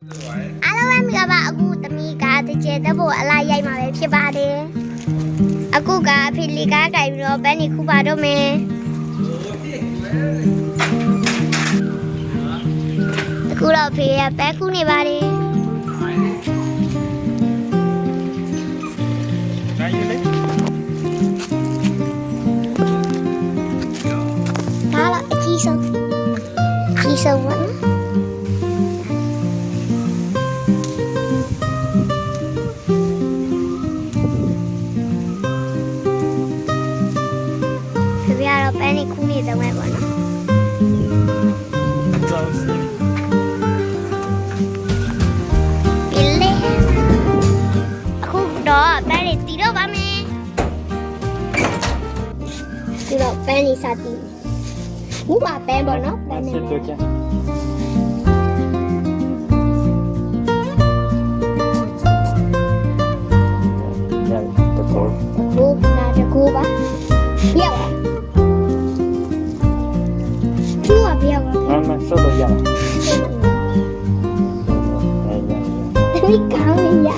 အားလုံးပဲမိကပါအခုတမီကတကျဲတက်ဖို့အလားရိုက်မှာပဲဖြစ်ပါတယ်အခုကအဖေလီကားကြိုက်ပြီးတော့ဘယ်နေခုပါတော့မယ်အခုတော့ဖေကပဲခုနေပါတယ်ဒါတော့အကြီးဆုံးပါနော်ပန်းနေခုနေတဲ့ဝဲပေါ့နော်ဒီလေအခုတော့ပန်းနေတီတော့ပါမယ်ဒီတော့ပန်းနေစတီဥပပန်းပေါ့နော်ပန်းနေတကူပါပြောက်妈收到呀。你讲你呀。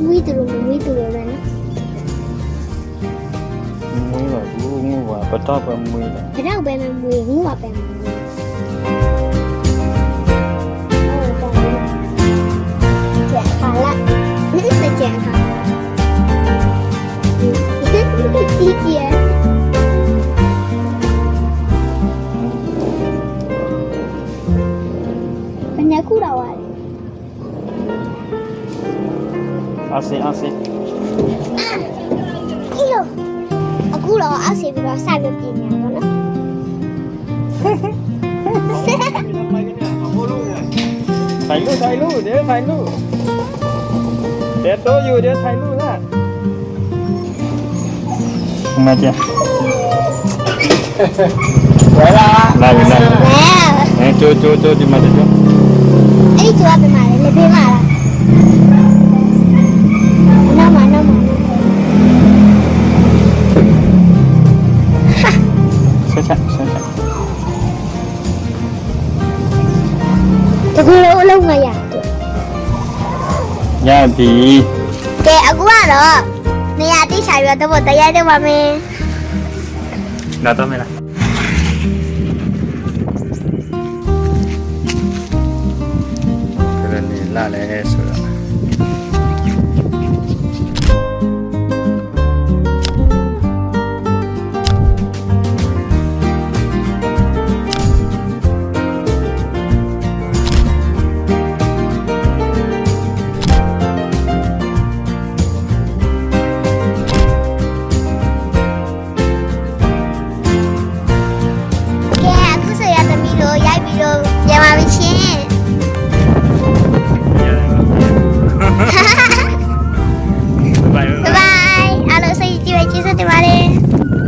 没得了呢。没了，我不打不没了。不打不没，我不没。剪好了，你是剪好。弟弟，人家哭了哇！阿西。啊！哎呦，我哭了，阿西不知道啥个病呀？我呢？ถ่ายรูปเดี๋ยวถ่ายรูปเดี๋ยวโตอยู่เดี๋ยวถ่ายรูปนะมาจ้ะไว้ละได้จูดีมาจ้ะไอ้จูว่าเป็นมาเลยเป็นมาละน้ำมาใช่จะกูรู้ไงย่าดีแกอากูว่าเหรอနေရာတိချာပြီးတော့တရားတော့ပါမယ်။လာတော့မယ်လား။ခရနေလာလဲဆိုတော့